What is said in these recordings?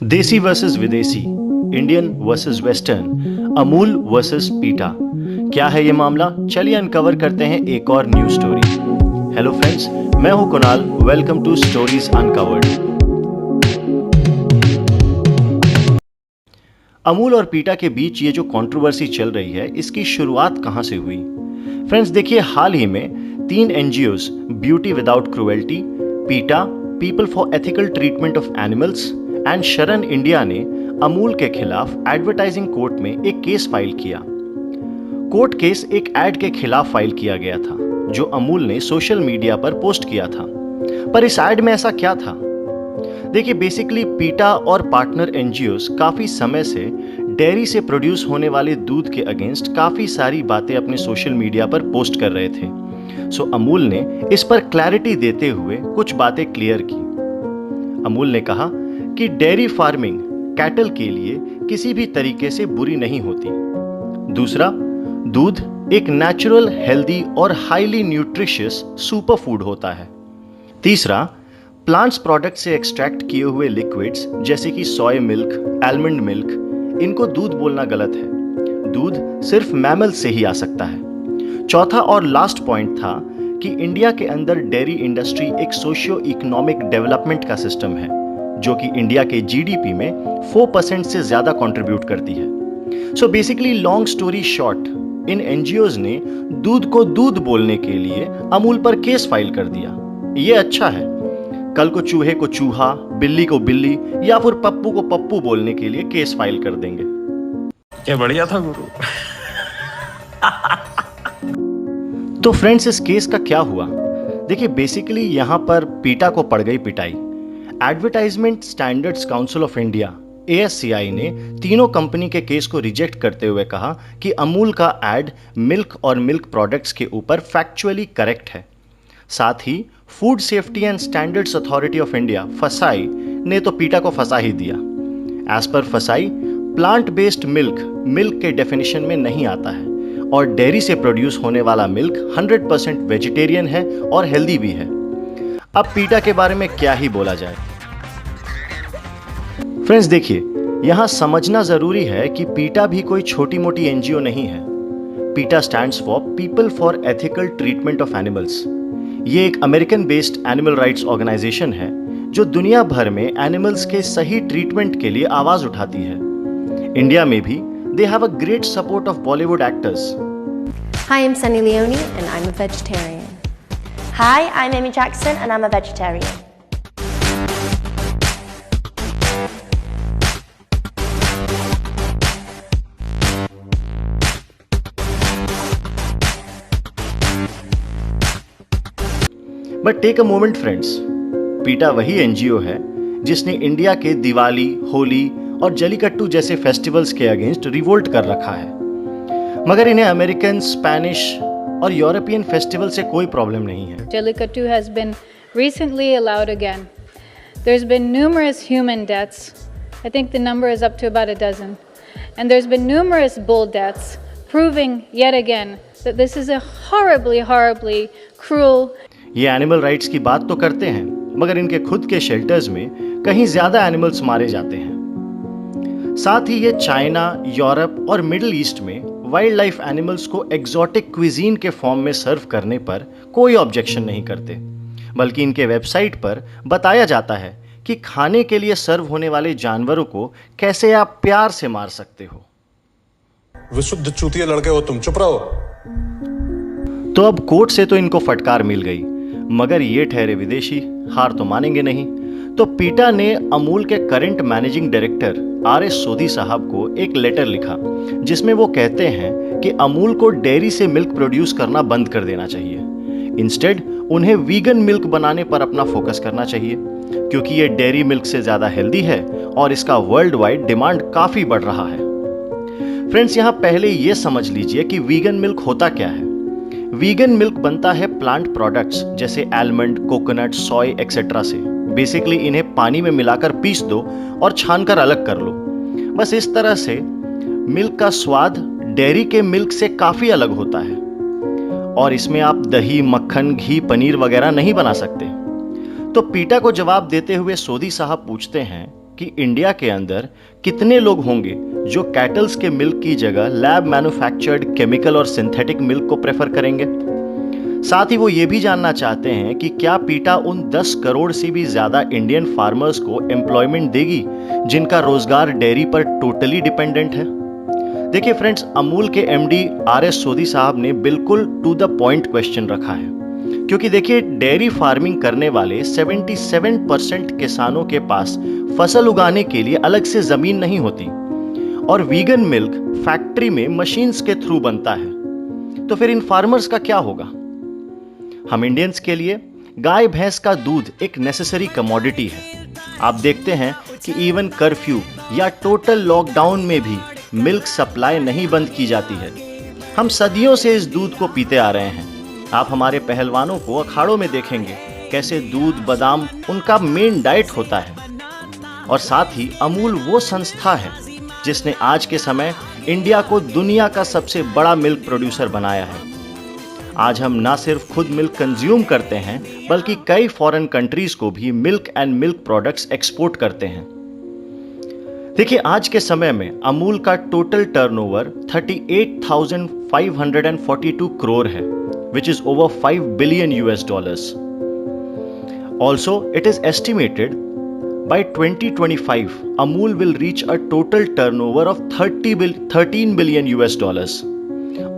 देसी वर्सेस विदेशी, Indian versus western, Amul versus पीटा। क्या है ये मामला? चलिए अनकवर करते हैं एक और न्यूज स्टोरी। हेलो फ्रेंड्स, मैं हूं Kunal. Welcome to stories uncovered. Amul और पीटा के बीच ये जो कंट्रोवर्सी चल रही है, इसकी शुरुआत कहां से हुई? फ्रेंड्स देखिए, हाल ही में 3 एनजीओज, ब्यूटी विदाउट क्रुएल्टी, पीटा, people for ethical treatment of animals and शरण इंडिया ने अमूल के खिलाफ एडवर्टाइजिंग कोर्ट में एक केस फाइल किया। कोर्ट केस एक एड के खिलाफ फाइल किया गया था जो अमूल ने सोशल मीडिया पर पोस्ट किया था। पर इस एड में ऐसा क्या था? देखिए, बेसिकली पीटा और पार्टनर एनजीओज काफी समय से डेयरी से प्रोड्यूस होने वाले दूध के अगेंस्ट काफी सारी बातें अपने सोशल मीडिया पर पोस्ट कर रहे थे। सो अमूल ने इस पर क्लैरिटी देते हुए कुछ बातें क्लियर की। अमूल ने कहा कि डेयरी फार्मिंग कैटल के लिए किसी भी तरीके से बुरी नहीं होती। दूसरा, दूध एक नेचुरल, हेल्दी और हाईली न्यूट्रिशियस सुपर फूड होता है। तीसरा, प्लांट्स प्रोडक्ट से एक्सट्रैक्ट किए हुए लिक्विड्स जैसे कि सोय मिल्क, आलमंड मिल्क, इनको दूध बोलना गलत है। दूध सिर्फ मैमल से ही आ सकता है। चौथा और लास्ट पॉइंट था कि इंडिया के अंदर डेयरी इंडस्ट्री एक सोशियो इकोनॉमिक डेवलपमेंट का सिस्टम है जो कि इंडिया के जीडीपी में 4% से ज्यादा कंट्रीब्यूट करती है। So basically, long story short, इन एनजीओज ने दूध को दूध बोलने के लिए अमूल पर केस फाइल कर दिया। ये अच्छा है। कल को चूहे को चूहा, बिल्ली को बिल्ली या फिर पप्पू को पप्पू बोलने के लिए केस फाइल कर देंगे। क्या बढ़िया था गुरु। तो फ्रेंड्स, इस केस का क्या हुआ? देखिए, बेसिकली यहां पर पीटा को पड़ गई पिटाई। Advertisement standards council of India ASCI ने तीनों कंपनी के केस को रिजेक्ट करते हुए कहा कि अमूल का एड मिल्क और मिल्क प्रोडक्ट्स के ऊपर फैक्चुअली करेक्ट है। साथ ही food safety and standards authority of India FSSAI ने तो पीटा को फंसा ही दिया। एज पर फसाई, प्लांट बेस्ड मिल्क के डेफिनेशन में नहीं आता है और डेयरी से प्रोड्यूस होने वाला मिल्क 100% वेजिटेरियन है और हेल्दी भी है। अब पीटा के बारे में क्या ही बोला जाए। फ्रेंड्स देखिए, यहां समझना जरूरी है कि पीटा भी कोई छोटी मोटी एनजीओ नहीं है। PETA stands for people for ethical treatment of animals. ये एक American based animal rights organisation है जो दुनिया भर में एनिमल्स के सही ट्रीटमेंट के लिए आवाज उठाती है। इंडिया में भी they have a great support of Bollywood actors. Hi, I'm Sunny Leone and I'm a vegetarian. Hi, I'm Amy Jackson and I'm a vegetarian. But take a moment friends, पीटा वही NGO है जिसने India के दिवाली, होली और जलीकट्टू जैसे festivals के against revolt कर रखा है। मगर इन्हें अमेरिकन, स्पेनिश और यूरोपियन फेस्टिवल से कोई प्रॉब्लम नहीं है। Jallikattu has been recently allowed again. There's been numerous human deaths. I think the number is up to about a dozen. And there's been numerous bull deaths, proving yet again that this is a horribly, horribly cruel. ये animal rights की बात तो करते हैं, मगर इनके खुद के शेल्टर्स में कहीं ज्यादा एनिमल्स मारे जाते हैं। साथ ही ये चाइना, यूरोप और मिडिल ईस्ट में वाइल्ड लाइफ एनिमल्स को एक्सोटिक क्विजीन के फॉर्म में सर्व करने पर कोई ऑब्जेक्शन नहीं करते, बल्कि इनके वेबसाइट पर बताया जाता है कि खाने के लिए सर्व होने वाले जानवरों को कैसे आप प्यार से मार सकते हो। विशुद्ध चूतिया लड़के हो तुम, चुप रहो। तो अब कोर्ट से तो इनको फटकार मिल गई, मगर ये ठहरे विदेशी, हार तो मानेंगे नहीं। तो पीटा ने अमूल के करंट मैनेजिंग डायरेक्टर RS सोधी साहब को एक लेटर लिखा जिसमें वो कहते हैं कि अमूल को डेयरी से मिल्क प्रोड्यूस करना बंद कर देना चाहिए। इंस्टेड उन्हें वीगन मिल्क बनाने पर अपना फोकस करना चाहिए, क्योंकि ये डेयरी मिल्क से ज़्यादा हेल्दी है और इसका वर्ल्ड वाइड डिमांड काफ़ी बढ़ रहा है। फ्रेंड्स, यहाँ पहले ये समझ लीजिए कि वीगन मिल्क होता क्या है। वीगन मिल्क बनता है प्लांट प्रोडक्ट्स जैसे आलमंड, कोकोनट, सोय एक्सेट्रा से। बेसिकली इन्हें पानी में मिलाकर पीस दो और छानकर अलग कर लो। बस इस तरह से मिल्क का स्वाद डेयरी के मिल्क से काफी अलग होता है और इसमें आप दही, मक्खन, घी, पनीर वगैरह नहीं बना सकते। तो पीटा को जवाब देते हुए सोधी साहब पूछते हैं कि इंडिया के अंदर कितने लोग होंगे जो कैटल्स के मिल्क की जगह लैब मैन्युफैक्चर्ड केमिकल और सिंथेटिक मिल्क को प्रेफर करेंगे। साथ ही वो ये भी जानना चाहते हैं कि क्या पीटा उन 10 करोड़ से भी ज़्यादा इंडियन फार्मर्स को एम्प्लॉयमेंट देगी जिनका रोजगार डेयरी पर टोटली डिपेंडेंट है। देखिए फ्रेंड्स, अमूल के एमडी आर.एस. सोधी साहब ने बिल्कुल टू द पॉइंट क्वेश्चन रखा है, क्योंकि देखिए डेयरी फार्मिंग करने वाले 77% किसानों के पास फसल उगाने के लिए अलग से जमीन नहीं होती और वीगन मिल्क फैक्ट्री में मशीन्स के थ्रू बनता है। तो फिर इन फार्मर्स का क्या होगा? हम इंडियंस के लिए गाय भैंस का दूध एक नेसेसरी कमोडिटी है। आप देखते हैं कि इवन कर्फ्यू या टोटल लॉकडाउन में भी मिल्क सप्लाई नहीं बंद की जाती है। हम सदियों से इस दूध को पीते आ रहे हैं। आप हमारे पहलवानों को अखाड़ों में देखेंगे कैसे दूध बादाम उनका मेन डाइट होता है। और साथ ही अमूल वो संस्था है जिसने आज के समय इंडिया को दुनिया का सबसे बड़ा मिल्क प्रोड्यूसर बनाया है। आज हम ना सिर्फ खुद मिल्क कंज्यूम करते हैं बल्कि कई फॉरेन कंट्रीज को भी milk and milk products export करते हैं। देखिए आज के समय में अमूल का टोटल टर्नओवर 38,542 करोड़ है, which is over $5 billion. Also, it is estimated by 2025, Amul will reach a total turnover of $13 billion.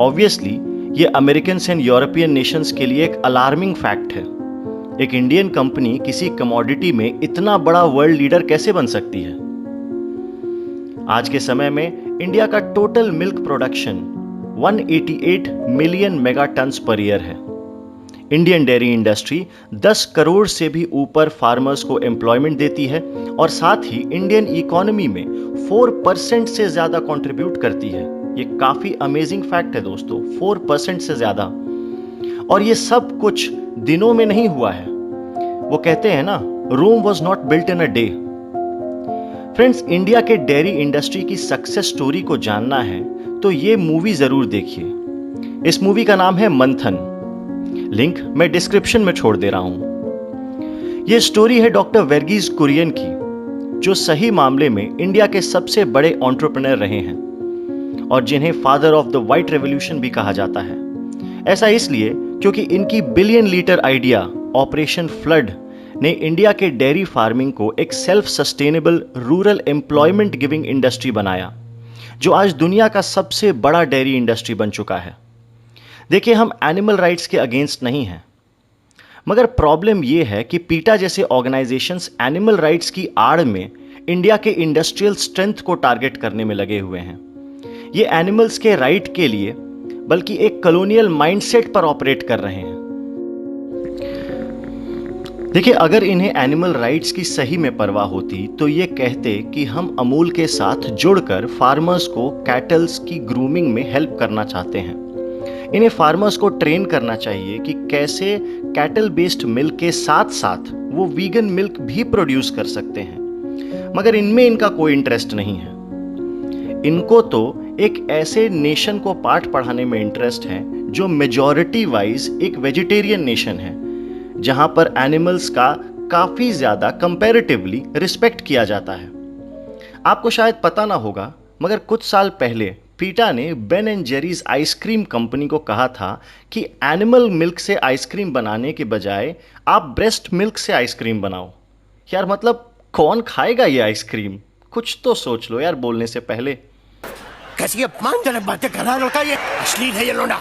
Obviously, ये अमेरिकन्स एंड यूरोपियन नेशंस के लिए एक अलार्मिंग फैक्ट है। एक इंडियन कंपनी किसी कमोडिटी में इतना बड़ा वर्ल्ड लीडर कैसे बन सकती है? आज के समय में इंडिया का total milk production 188 million mega tons per year है। इंडियन डेयरी इंडस्ट्री 10 करोड़ से भी ऊपर फार्मर्स को एम्प्लॉयमेंट देती है और साथ ही इंडियन इकोनॉमी में 4% से ज्यादा कंट्रीब्यूट करती है। ये काफी अमेजिंग फैक्ट है दोस्तों, 4% से ज्यादा। और ये सब कुछ दिनों में नहीं हुआ है। वो कहते हैं ना, Rome was not built in a day. Friends, India के डेयरी इंडस्ट्री की सक्सेस स्टोरी को जानना है तो ये मूवी जरूर देखिए। इस मूवी का नाम है मंथन। लिंक मैं डिस्क्रिप्शन में छोड़ दे रहा हूं। यह स्टोरी है डॉक्टर वर्गीस कुरियन की, जो सही मामले में इंडिया के सबसे बड़े एंटरप्रेन्योर रहे हैं और जिन्हें father of the white revolution भी कहा जाता है। ऐसा इसलिए क्योंकि इनकी billion litre idea operation flood ने इंडिया के डेयरी फार्मिंग को एक self sustainable rural employment giving industry बनाया, जो आज दुनिया का सबसे बड़ा डेयरी इंडस्ट्री बन चुका है। देखिए, हम एनिमल राइट्स के अगेंस्ट नहीं हैं, मगर प्रॉब्लम यह है कि पीटा जैसे ऑर्गेनाइजेशंस एनिमल राइट्स की आड़ में इंडिया के इंडस्ट्रियल स्ट्रेंथ को टारगेट करने में लगे हुए हैं। ये एनिमल्स के राइट के लिए बल्कि एक कॉलोनियल माइंडसेट पर ऑपरेट कर रहे हैं। देखिए, अगर इन्हें एनिमल राइट्स की सही में परवाह होती तो ये कहते कि हम अमूल के साथ जुड़कर फार्मर्स को कैटल्स की ग्रूमिंग में हेल्प करना चाहते हैं। इन्हें फार्मर्स को ट्रेन करना चाहिए कि कैसे कैटल बेस्ड मिल्क के साथ साथ वो वीगन मिल्क भी प्रोड्यूस कर सकते हैं, मगर इनमें इनका कोई इंटरेस्ट नहीं है। इनको तो एक ऐसे नेशन को पाठ पढ़ाने में इंटरेस्ट है जो मेजॉरिटी वाइज एक वेजिटेरियन नेशन है, जहां पर एनिमल्स का काफी ज्यादा कंपैरेटिवली रिस्पेक्ट किया जाता है। आपको शायद पता ना होगा, मगर कुछ साल पहले पीटा ने Ben and Jerry's ice cream company को कहा था कि एनिमल मिल्क से आइसक्रीम बनाने के बजाय आप ब्रेस्ट मिल्क से आइसक्रीम बनाओ। यार मतलब कौन खाएगा ये आइसक्रीम? कुछ तो सोच लो यार बोलने से पहले। कैसी अपमानजनक बातें कर रहा है लड़का, ये अश्लील है ये लोंडा।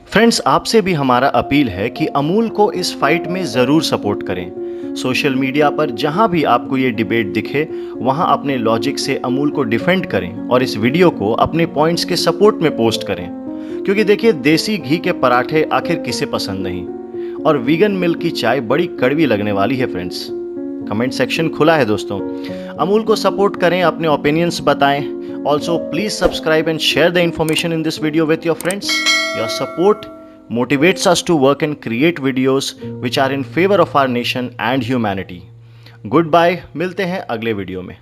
फ्रेंड्स, आपसे भी हमारा अपील है कि अमूल को इस फाइट में ज़रूर सपोर्ट करें। सोशल मीडिया पर जहां भी आपको ये डिबेट दिखे वहां अपने लॉजिक से अमूल को डिफेंड करें और इस वीडियो को अपने पॉइंट्स के सपोर्ट में पोस्ट करें, क्योंकि देखिए देसी घी के पराठे आखिर किसे पसंद नहीं, और वीगन मिल्क की चाय बड़ी कड़वी लगने वाली है। फ्रेंड्स, कमेंट सेक्शन खुला है दोस्तों। अमूल को सपोर्ट करें, अपने ओपिनियंस बताएं। Also please subscribe and share the information in this video with your friends. Your support motivates us to work and create videos which are in favor of our nation and humanity. Goodbye, मिलते हैं अगले video में।